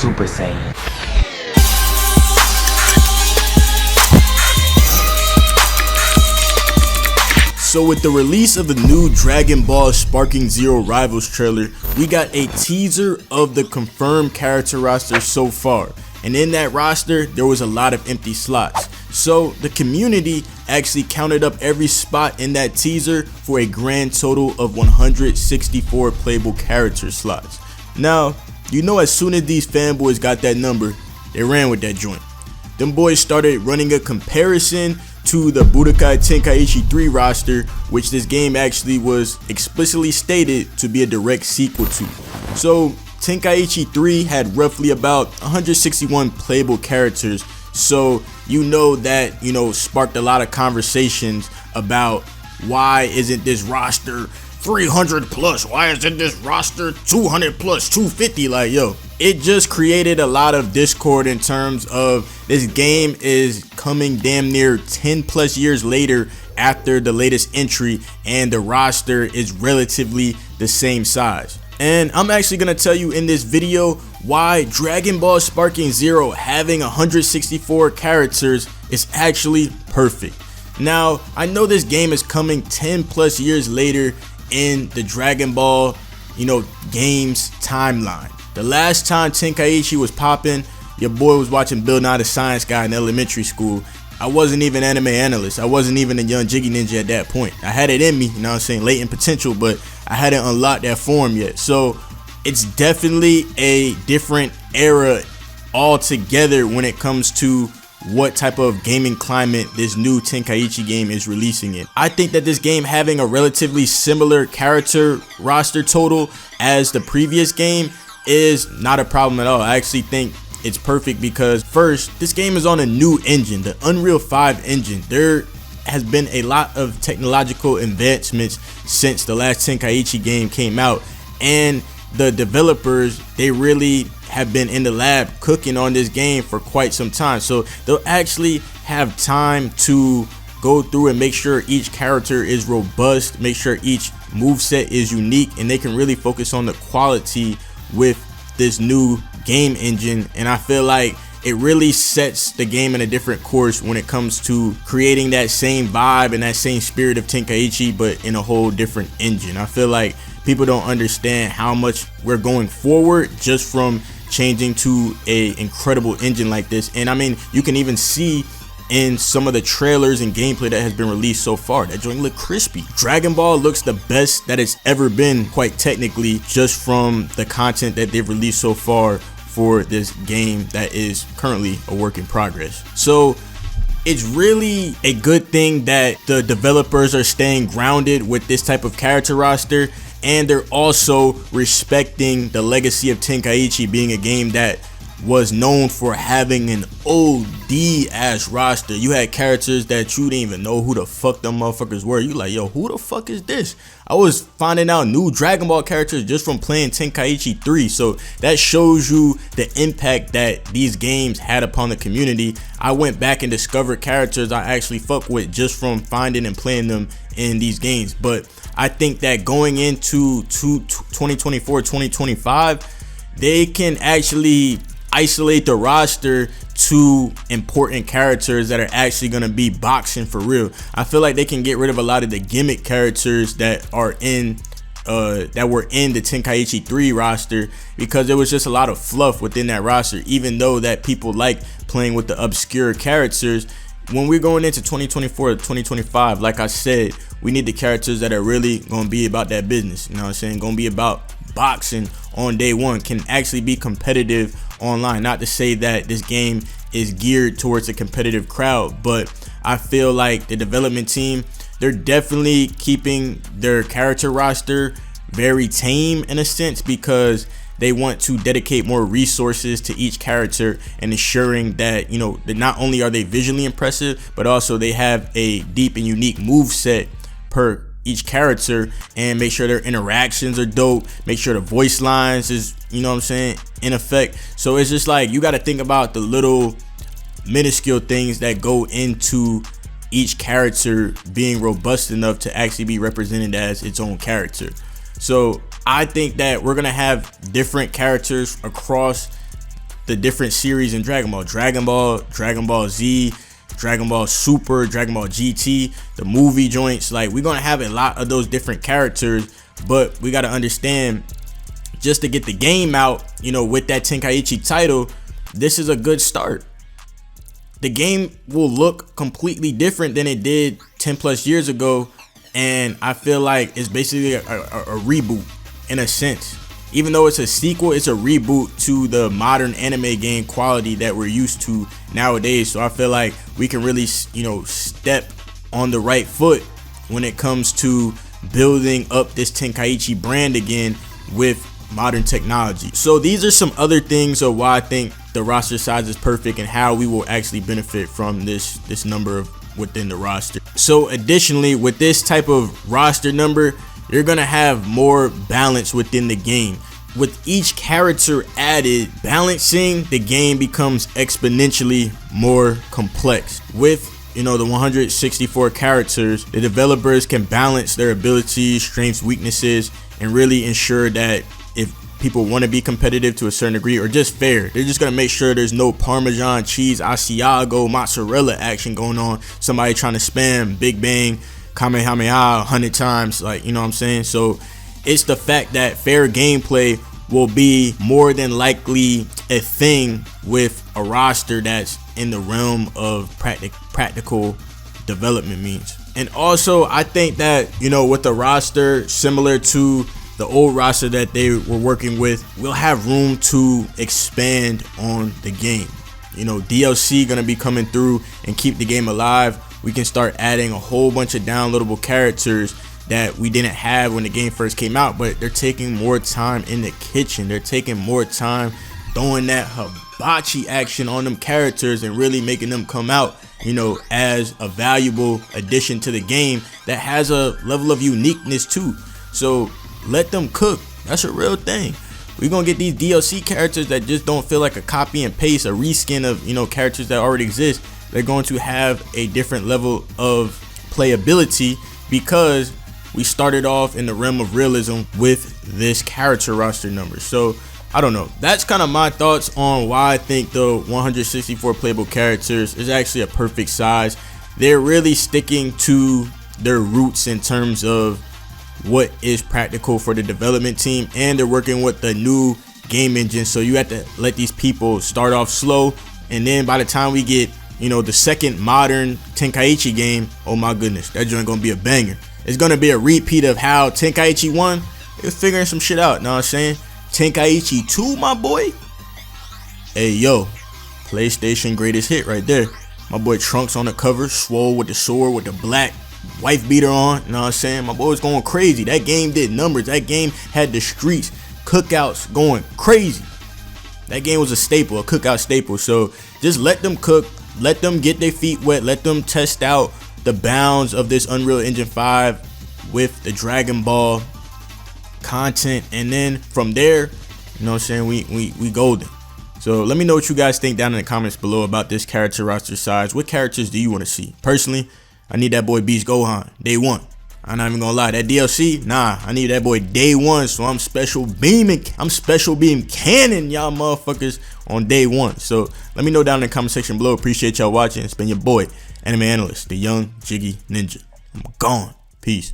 Super Saiyan. So with the release of the new Dragon Ball Sparking Zero Rivals trailer, we got a teaser of the confirmed character roster so far. And in that roster, there was a lot of empty slots. So the community actually counted up every spot in that teaser for a grand total of 164 playable character slots. Now, you know, as soon as these fanboys got that number, they ran with that joint. Them boys started running a comparison to the Budokai Tenkaichi 3 roster, which this game actually was explicitly stated to be a direct sequel to. So Tenkaichi 3 had roughly about 161 playable characters, so you know that, sparked a lot of conversations about why isn't this roster 300 plus, why isn't this roster 200 plus, 250, like, yo. It just created a lot of discord in terms of this game is coming damn near 10 plus years later after the latest entry, and the roster is relatively the same size. And I'm actually going to tell you in this video why Dragon Ball Sparking Zero having 164 characters is actually perfect. Now, I know this game is coming 10 plus years later in the Dragon Ball, games timeline. The last time Tenkaichi was popping, your boy was watching Bill Nye the Science Guy in elementary school. I wasn't even anime analyst. I wasn't even a young Jiggy Ninja at that point. I had it in me, latent potential, but I hadn't unlocked that form yet. So it's definitely a different era altogether when it comes to what type of gaming climate this new Tenkaichi game is releasing in. I think that this game having a relatively similar character roster total as the previous game is not a problem at all. I actually think it's perfect because, first, this game is on a new engine, the Unreal 5 engine. There has been a lot of technological advancements since the last Tenkaichi game came out, and the developers, they really have been in the lab cooking on this game for quite some time, so they'll actually have time to go through and make sure each character is robust, make sure each moveset is unique, and they can really focus on the quality with this new game engine. And I feel like it really sets the game in a different course when it comes to creating that same vibe and that same spirit of Tenkaichi, but in a whole different engine. I feel like people don't understand how much we're going forward just from changing to a incredible engine like this. And I mean, you can even see in some of the trailers and gameplay that has been released so far, that joint look crispy. Dragon Ball looks the best that it's ever been, quite technically, just from the content that they've released so far for this game that is currently a work in progress. So it's really a good thing that the developers are staying grounded with this type of character roster, and they're also respecting the legacy of Tenkaichi being a game that was known for having an OD ass roster. You had characters that you didn't even know who the fuck them motherfuckers were. You like, yo, who the fuck is this? I was finding out new Dragon Ball characters just from playing Tenkaichi 3. So that shows you the impact that these games had upon the community. I went back and discovered characters I actually fuck with just from finding and playing them in these games. But I think that going into 2024, 2025, they can actually isolate the roster to important characters that are actually going to be boxing for real. I feel like they can get rid of a lot of the gimmick characters that are in that were in the Tenkaichi 3 roster, because there was just a lot of fluff within that roster. Even though that people like playing with the obscure characters, when we're going into 2024 to 2025, like I said, we need the characters that are really going to be about that business, going to be about boxing on day one, can actually be competitive online. Not to say that this game is geared towards a competitive crowd, but I feel like the development team, they're definitely keeping their character roster very tame in a sense, because they want to dedicate more resources to each character and ensuring that, that not only are they visually impressive, but also they have a deep and unique move set per each character, and make sure their interactions are dope, make sure the voice lines is, in effect. So it's just like, you got to think about the little minuscule things that go into each character being robust enough to actually be represented as its own character. So I think that we're gonna have different characters across the different series in Dragon Ball. Dragon Ball Z, Dragon Ball Super, Dragon Ball GT, the movie joints. Like, we're gonna have a lot of those different characters, but we gotta understand, just to get the game out, you know, with that Tenkaichi title, this is a good start. The game will look completely different than it did 10 plus years ago, and I feel like it's basically a reboot in a sense. Even though it's a sequel, it's a reboot to the modern anime game quality that we're used to nowadays. So I feel like we can really, you know, step on the right foot when it comes to building up this Tenkaichi brand again with modern technology. So these are some other things of why I think the roster size is perfect and how we will actually benefit from this number of within the roster. So additionally, with this type of roster number, you're gonna have more balance within the game. With each character added, balancing the game becomes exponentially more complex. With, you know, the 164 characters, the developers can balance their abilities, strengths, weaknesses, and really ensure that if people want to be competitive to a certain degree or just fair, they're just gonna make sure there's no Parmesan cheese, Asiago, mozzarella action going on. Somebody trying to spam Big Bang, Kamehameha 100 times, like, you know what I'm saying? So it's the fact that fair gameplay will be more than likely a thing with a roster that's in the realm of practical development means. And also, I think that, you know, with a roster similar to the old roster that they were working with, we'll have room to expand on the game. You know, DLC gonna be coming through and keep the game alive. We can start adding a whole bunch of downloadable characters that we didn't have when the game first came out, but they're taking more time in the kitchen. They're taking more time throwing that hibachi action on them characters and really making them come out, you know, as a valuable addition to the game that has a level of uniqueness too. So let them cook. That's a real thing. We're gonna get these DLC characters that just don't feel like a copy and paste, a reskin of, you know, characters that already exist. They're going to have a different level of playability because we started off in the realm of realism with this character roster number. So I don't know, that's kind of my thoughts on why I think the 164 playable characters is actually a perfect size. They're really sticking to their roots in terms of what is practical for the development team, and they're working with the new game engine. So you have to let these people start off slow, and then by the time we get, you know, the second modern Tenkaichi game, oh my goodness, that joint gonna be a banger. It's gonna be a repeat of how Tenkaichi 1, they're figuring some shit out, know what I'm saying? Tenkaichi 2, my boy, hey yo, PlayStation greatest hit right there. My boy Trunks on the cover, swole with the sword with the black wife beater on, you know what I'm saying? My boy was going crazy. That game did numbers. That game had the streets, cookouts going crazy. That game was a staple, a cookout staple. So just let them cook, let them get their feet wet, let them test out the bounds of this Unreal Engine 5 with the Dragon Ball content, and then from there, you know what I'm saying, we golden. So let me know what you guys think down in the comments below about this character roster size. What characters do you want to see? Personally, I need that boy Beast Gohan day one. I'm not even gonna lie, that DLC, nah, I need that boy day one. So I'm special beam cannon y'all motherfuckers on day one. So let me know down in the comment section below. Appreciate y'all watching. It's been your boy, Anime Analyst, the young Jiggy Ninja. I'm gone. Peace.